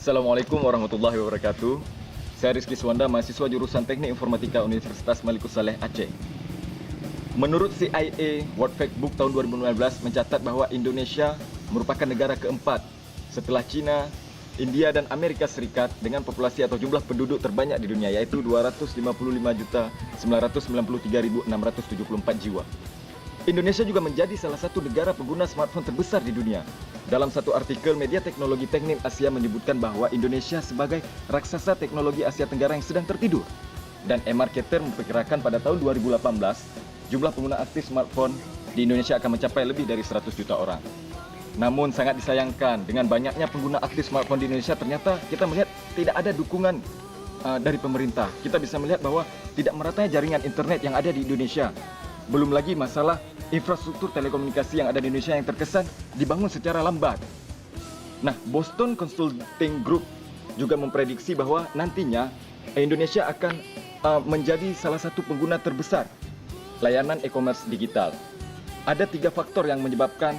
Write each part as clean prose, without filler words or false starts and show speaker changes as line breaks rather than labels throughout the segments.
Assalamualaikum warahmatullahi wabarakatuh. Saya Rizky Suwanda, mahasiswa jurusan Teknik Informatika Universitas Malikus Saleh, Aceh. Menurut CIA, World Factbook tahun 2019 mencatat bahwa Indonesia merupakan negara keempat setelah China, India dan Amerika Serikat dengan populasi atau jumlah penduduk terbanyak di dunia, yaitu 255.993.674 jiwa. Indonesia juga menjadi salah satu negara pengguna smartphone terbesar di dunia. Dalam satu artikel, media teknologi Teknim Asia menyebutkan bahwa Indonesia sebagai raksasa teknologi Asia Tenggara yang sedang tertidur. Dan eMarketer memperkirakan pada tahun 2018, jumlah pengguna aktif smartphone di Indonesia akan mencapai lebih dari 100 juta orang. Namun sangat disayangkan, dengan banyaknya pengguna aktif smartphone di Indonesia, ternyata kita melihat tidak ada dukungan dari pemerintah. Kita bisa melihat bahwa tidak meratanya jaringan internet yang ada di Indonesia. Belum lagi masalah infrastruktur telekomunikasi yang ada di Indonesia yang terkesan dibangun secara lambat. Nah, Boston Consulting Group juga memprediksi bahwa nantinya Indonesia akan menjadi salah satu pengguna terbesar layanan e-commerce digital. Ada 3 faktor yang menyebabkan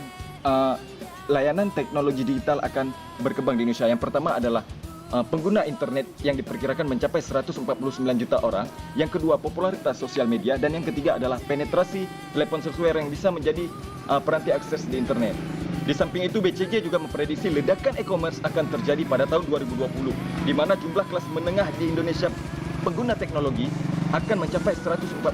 layanan teknologi digital akan berkembang di Indonesia. Yang pertama adalah pengguna internet yang diperkirakan mencapai 149 juta orang. Yang kedua, popularitas sosial media. Dan yang ketiga adalah penetrasi telepon seluler yang bisa menjadi peranti akses di internet. Di samping itu, BCG juga memprediksi ledakan e-commerce akan terjadi pada tahun 2020, di mana jumlah kelas menengah di Indonesia pengguna teknologi akan mencapai 141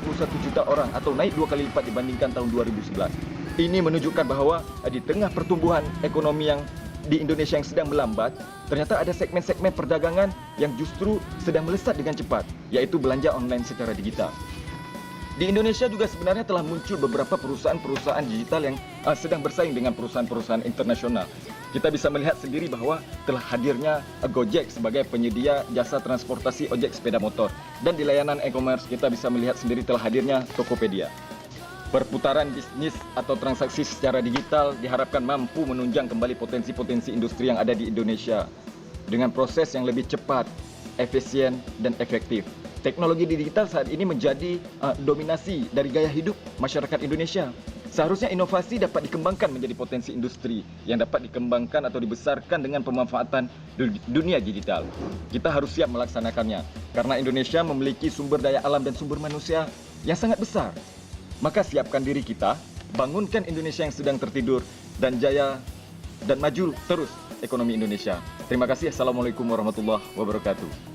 juta orang atau naik 2 kali lipat dibandingkan tahun 2011. Ini menunjukkan bahwa di tengah pertumbuhan ekonomi yang di Indonesia yang sedang melambat, ternyata ada segmen-segmen perdagangan yang justru sedang melesat dengan cepat, yaitu belanja online secara digital. Di Indonesia juga sebenarnya telah muncul beberapa perusahaan-perusahaan digital yang sedang bersaing dengan perusahaan-perusahaan internasional. Kita bisa melihat sendiri bahwa telah hadirnya Gojek sebagai penyedia jasa transportasi ojek sepeda motor. Dan di layanan e-commerce kita bisa melihat sendiri telah hadirnya Tokopedia. Perputaran bisnis atau transaksi secara digital diharapkan mampu menunjang kembali potensi-potensi industri yang ada di Indonesia dengan proses yang lebih cepat, efisien, dan efektif. Teknologi digital saat ini menjadi dominasi dari gaya hidup masyarakat Indonesia. Seharusnya inovasi dapat dikembangkan menjadi potensi industri yang dapat dikembangkan atau dibesarkan dengan pemanfaatan dunia digital. Kita harus siap melaksanakannya karena Indonesia memiliki sumber daya alam dan sumber manusia yang sangat besar. Maka siapkan diri kita, bangunkan Indonesia yang sedang tertidur, dan jaya dan maju terus ekonomi Indonesia. Terima kasih. Assalamualaikum warahmatullahi wabarakatuh.